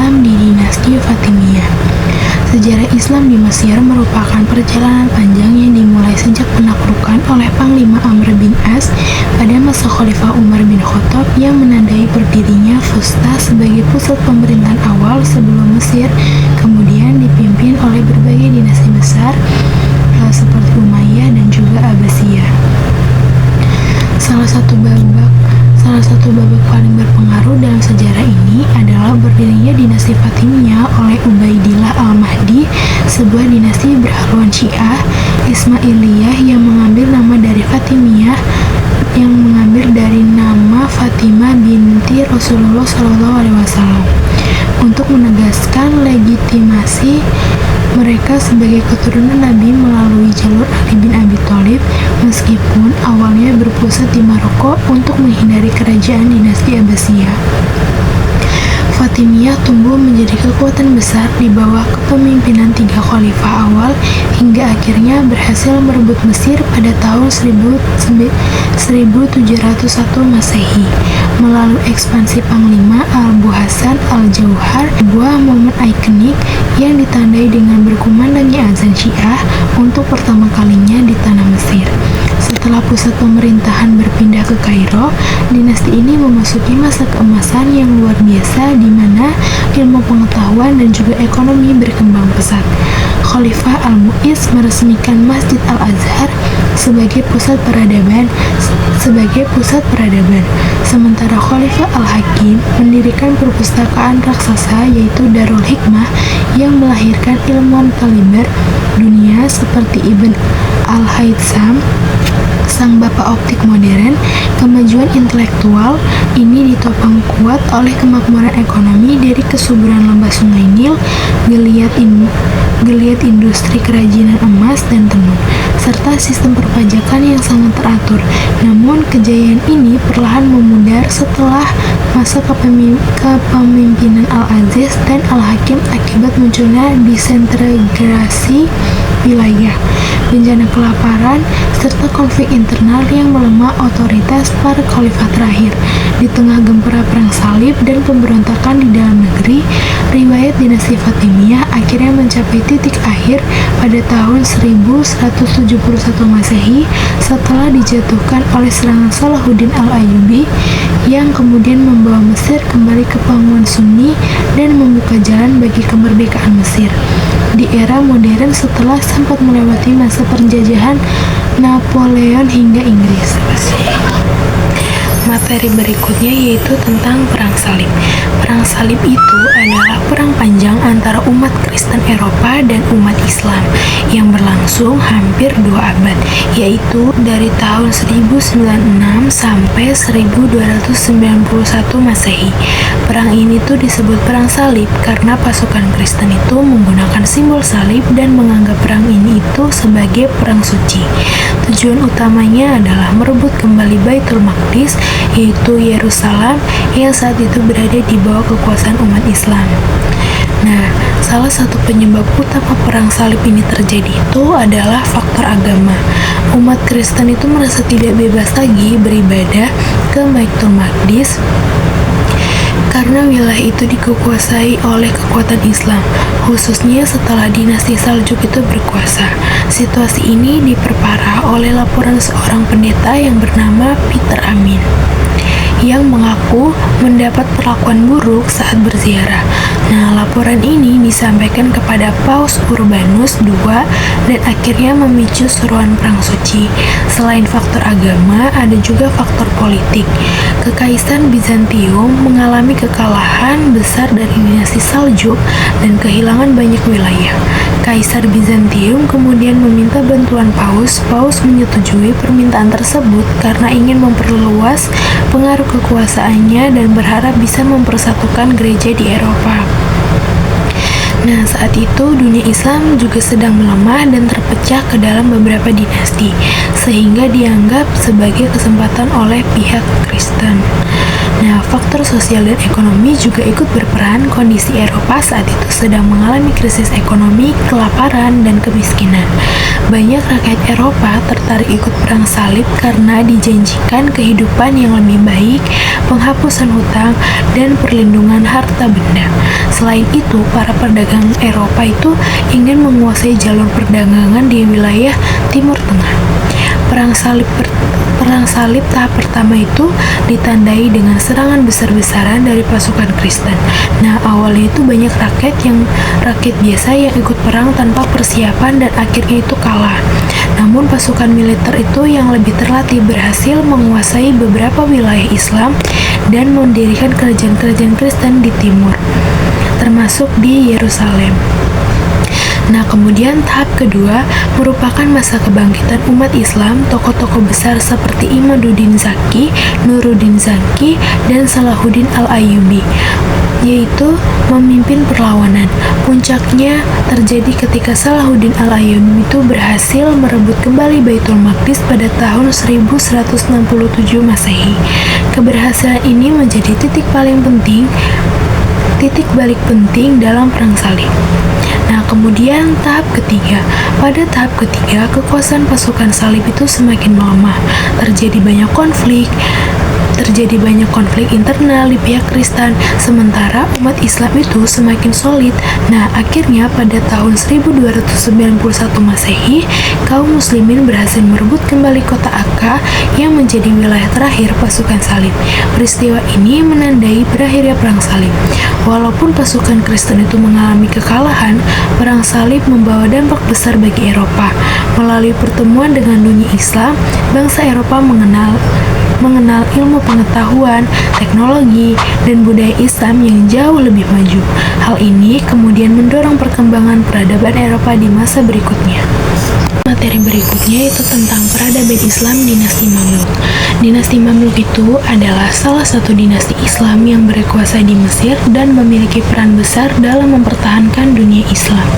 Islam di dinasti Fatimiyah. Sejarah Islam di Mesir merupakan perjalanan panjang yang dimulai sejak penaklukan oleh Panglima Amr bin As pada masa Khalifah Umar bin Khattab yang menandai berdirinya Fustat sebagai pusat pemerintahan awal sebelum Mesir kemudian dipimpin oleh berbagai dinasti besar seperti Umayyah dan juga Abbasiyah. Salah satu babak paling berpengaruh dalam sejarah ini adalah berdirinya dinasti Fatimiyah oleh Ubaidillah al-Mahdi, sebuah dinasti berhaluan Syiah Ismailiyah yang mengambil nama dari Fatimiyah yang mengambil dari nama Fatimah binti Rasulullah SAW untuk menegaskan legitimasi mereka sebagai keturunan Nabi melalui jalur Ali bin Abi Thalib, meskipun awalnya berpusat di Maroko untuk menghindari kerajaan dinasti Abbasiyah. Fatimiyah tumbuh menjadi kekuatan besar di bawah kepemimpinan 3 khalifah awal hingga akhirnya berhasil merebut Mesir pada tahun 1701 Masehi melalui ekspansi Panglima Abu Hasan al-Jauhar, sebuah momen ikonik yang ditandai dengan berkumandangnya azan Syiah untuk pertama kalinya di tanah Mesir. Setelah pusat pemerintahan berpindah ke Kairo, dinasti ini memasuki masa keemasan yang luar biasa di mana ilmu pengetahuan dan juga ekonomi berkembang pesat. Khalifah Al-Mu'izz meresmikan Masjid Al-Azhar sebagai pusat peradaban, sementara Khalifah Al-Hakim mendirikan perpustakaan raksasa yaitu Darul Hikmah yang melahirkan ilmuwan kaliber dunia seperti Ibn Al-Haytham, sang bapak optik modern. Kemajuan intelektual ini ditopang kuat oleh kemakmuran ekonomi dari kesuburan lembah Sungai Nil, geliat industri kerajinan emas dan tenun, serta sistem perpajakan yang sangat teratur. Namun kejayaan ini perlahan memudar setelah masa kepemimpinan Al-Aziz dan Al-Hakim akibat munculnya disintegrasi wilayah, bencana kelaparan, serta konflik internal yang melemah otoritas para khalifah terakhir. Di tengah gempura perang salib dan pemberontakan di dalam negeri, riwayat dinasti Fatimiyah akhirnya mencapai titik akhir pada tahun 1171 Masehi setelah dijatuhkan oleh serangan Salahuddin al-Ayyubi yang kemudian membawa Mesir kembali ke pangkuan Sunni dan membuka jalan bagi kemerdekaan Mesir di era modern setelah sempat melewati masa penjajahan Napoleon hingga Inggris. Materi berikutnya yaitu tentang Perang Salib. Perang Salib itu adalah perang panjang antara umat Kristen Eropa dan umat Islam yang berlangsung hampir 2 abad, yaitu dari tahun 1096 sampai 1291 Masehi. Perang ini tuh disebut Perang Salib karena pasukan Kristen itu menggunakan simbol salib dan menganggap perang ini itu sebagai perang suci. Tujuan utamanya adalah merebut kembali Baitul Maqdis, yaitu Yerusalem yang saat itu berada di bawah kekuasaan umat Islam. Nah, salah satu penyebab utama perang salib ini terjadi itu adalah faktor agama. Umat Kristen itu merasa tidak bebas lagi beribadah ke Baitul Maqdis karena wilayah itu dikuasai oleh kekuatan Islam, khususnya setelah dinasti Saljuk itu berkuasa. Situasi ini diperparah oleh laporan seorang pendeta yang bernama Peter Amin yang mengaku mendapat perlakuan buruk saat berziarah. Nah, laporan ini disampaikan kepada Paus Urbanus II dan akhirnya memicu seruan perang suci. Selain faktor agama, ada juga faktor politik. Kekaisaran Bizantium mengalami kekalahan besar dari dinasti Saljuk dan kehilangan banyak wilayah. Kaisar Bizantium kemudian meminta bantuan Paus. Paus menyetujui permintaan tersebut karena ingin memperluas pengaruh kekuasaannya dan berharap bisa mempersatukan gereja di Eropa. Nah, saat itu dunia Islam juga sedang melemah dan terpecah ke dalam beberapa dinasti, sehingga dianggap sebagai kesempatan oleh pihak Kristen. Nah, faktor sosial dan ekonomi juga ikut berperan. Kondisi Eropa saat itu sedang mengalami krisis ekonomi, kelaparan, dan kemiskinan. Banyak rakyat Eropa tertarik ikut perang salib karena dijanjikan kehidupan yang lebih baik, penghapusan hutang, dan perlindungan harta benda. Selain itu, para pedagang Eropa itu ingin menguasai jalur perdagangan di wilayah Timur Tengah. Perang salib tahap pertama itu ditandai dengan serangan besar-besaran dari pasukan Kristen. Nah, awalnya itu banyak rakyat biasa yang ikut perang tanpa persiapan dan akhirnya itu kalah. Namun pasukan militer itu yang lebih terlatih berhasil menguasai beberapa wilayah Islam dan mendirikan kerajaan-kerajaan Kristen di timur, termasuk di Yerusalem. Nah, kemudian tahap kedua merupakan masa kebangkitan umat Islam. Tokoh-tokoh besar seperti Imaduddin Zaki, Nuruddin Zaki, dan Salahuddin Al-Ayyubi yaitu memimpin perlawanan. Puncaknya terjadi ketika Salahuddin Al-Ayyubi itu berhasil merebut kembali Baitul Maqdis pada tahun 1167 Masehi. Keberhasilan ini menjadi titik balik penting dalam perang salib. Nah, kemudian tahap ketiga. Pada tahap ketiga, kekuasaan pasukan salib itu semakin melemah. Terjadi banyak konflik internal di pihak Kristen, sementara umat Islam itu semakin solid. Nah, akhirnya pada tahun 1291 Masehi, kaum muslimin berhasil merebut kembali kota Akka yang menjadi wilayah terakhir pasukan salib. Peristiwa ini menandai berakhirnya perang salib. Walaupun pasukan Kristen itu mengalami kekalahan, perang salib membawa dampak besar bagi Eropa. Melalui pertemuan dengan dunia Islam, bangsa Eropa mengenal ilmu pengetahuan, teknologi, dan budaya Islam yang jauh lebih maju. Hal ini kemudian mendorong perkembangan peradaban Eropa di masa berikutnya. Materi berikutnya yaitu tentang peradaban Islam dinasti Mamluk. Dinasti Mamluk itu adalah salah satu dinasti Islam yang berkuasa di Mesir dan memiliki peran besar dalam mempertahankan dunia Islam.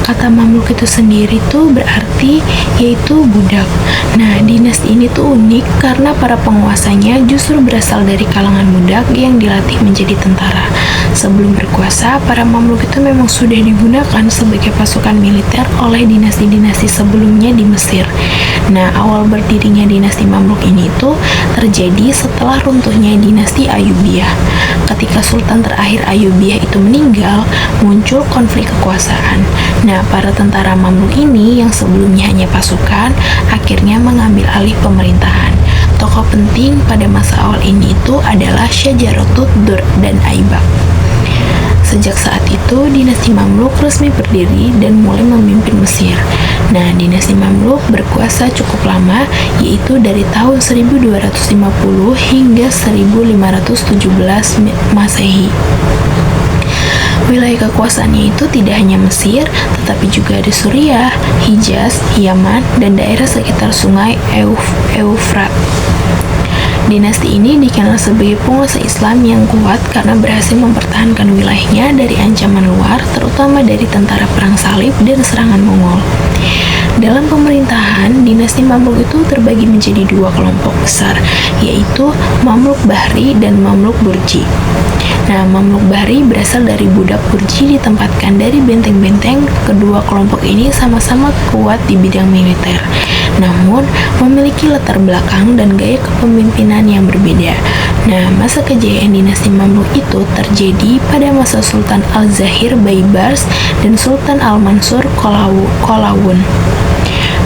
Kata Mamluk itu sendiri tuh berarti yaitu budak. Nah, dinasti ini tuh unik karena para penguasanya justru berasal dari kalangan budak yang dilatih menjadi tentara. Sebelum berkuasa, para Mamluk itu memang sudah digunakan sebagai pasukan militer oleh dinasti-dinasti sebelumnya di Mesir. Nah, awal berdirinya dinasti Mamluk ini tuh terjadi setelah runtuhnya dinasti Ayyubiyah. Ketika Sultan terakhir Ayyubiyah itu meninggal, muncul konflik kekuasaan. Nah, para tentara Mamluk ini yang sebelumnya hanya pasukan, akhirnya mengambil alih pemerintahan. Tokoh penting pada masa awal ini itu adalah Syajarotut Dur dan Aibak. Sejak saat itu, dinasti Mamluk resmi berdiri dan mulai memimpin Mesir. Nah, dinasti Mamluk berkuasa cukup lama, yaitu dari tahun 1250 hingga 1517 Masehi. Wilayah kekuasaannya itu tidak hanya Mesir, tetapi juga ada Suriah, Hijaz, Yaman, dan daerah sekitar sungai Eufrat. Dinasti ini dikenal sebagai penguasa Islam yang kuat karena berhasil mempertahankan wilayahnya dari ancaman luar, terutama dari tentara perang salib dan serangan Mongol. Dalam pemerintahan, dinasti Mamluk itu terbagi menjadi dua kelompok besar, yaitu Mamluk Bahri dan Mamluk Burji. Nah, Mamluk Bahri berasal dari budak Burji ditempatkan dari benteng-benteng. Kedua kelompok ini sama-sama kuat di bidang militer, namun memiliki latar belakang dan gaya kepemimpinan yang berbeda. Nah, masa kejayaan dinasti Mamluk itu terjadi pada masa Sultan Al-Zahir Baibars dan Sultan Al-Mansur Qalawun.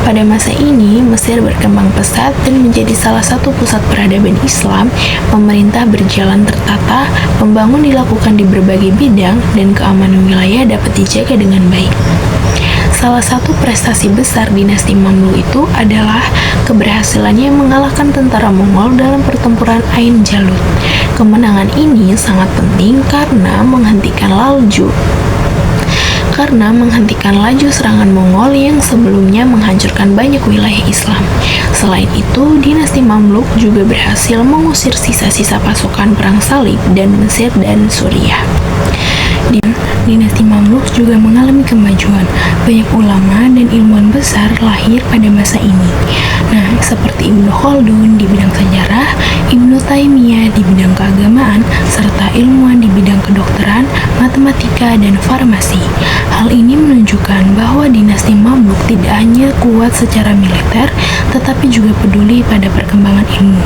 Pada masa ini, Mesir berkembang pesat dan menjadi salah satu pusat peradaban Islam. Pemerintah berjalan tertata, pembangunan dilakukan di berbagai bidang, dan keamanan wilayah dapat dijaga dengan baik. Salah satu prestasi besar dinasti Mamluk itu adalah keberhasilannya mengalahkan tentara Mongol dalam pertempuran Ain Jalut. Kemenangan ini sangat penting karena menghentikan laju serangan Mongol yang sebelumnya menghancurkan banyak wilayah Islam. Selain itu, dinasti Mamluk juga berhasil mengusir sisa-sisa pasukan perang salib dan Mesir dan Suriah. dinasti Mamluk juga mengalami kemajuan. Banyak ulama dan ilmuwan besar lahir pada masa ini. Nah, seperti Ibnu Khaldun di bidang sejarah, Ibnu Taimiyah di bidang keagamaan, serta ilmuwan di bidang kedokteran, matematika, dan farmasi. Hal ini menunjukkan bahwa dinasti Mamluk tidak hanya kuat secara militer, tetapi juga peduli pada perkembangan ilmu.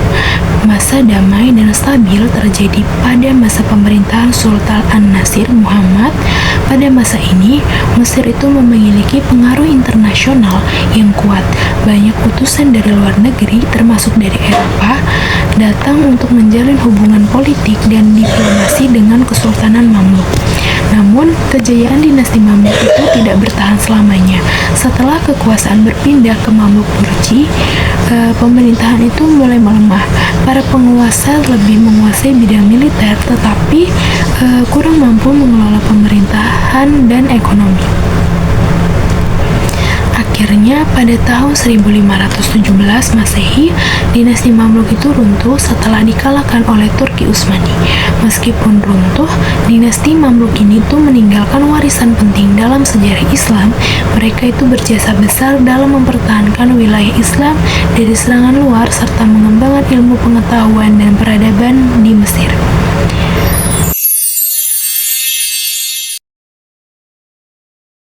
Masa damai dan stabil terjadi pada masa pemerintahan Sultan An-Nasir Muhammad. Pada masa ini, Mesir itu memiliki pengaruh internasional yang kuat. Banyak utusan dari luar negeri, termasuk dari Eropa, datang untuk menjalin hubungan politik dan diplomasi dengan Kesultanan Mamluk. Namun, kejayaan dinasti Mamluk itu tidak bertahan selamanya. Setelah kekuasaan berpindah ke Mamluk Turki, pemerintahan itu mulai melemah. Para penguasa lebih menguasai bidang militer, tetapi kurang mampu mengelola pemerintahan dan ekonomi. Akhirnya pada tahun 1517 Masehi, dinasti Mamluk itu runtuh setelah dikalahkan oleh Turki Utsmani. Meskipun runtuh, dinasti Mamluk ini tuh meninggalkan warisan penting dalam sejarah Islam. Mereka itu berjasa besar dalam mempertahankan wilayah Islam dari serangan luar serta mengembangkan ilmu pengetahuan dan peradaban di Mesir.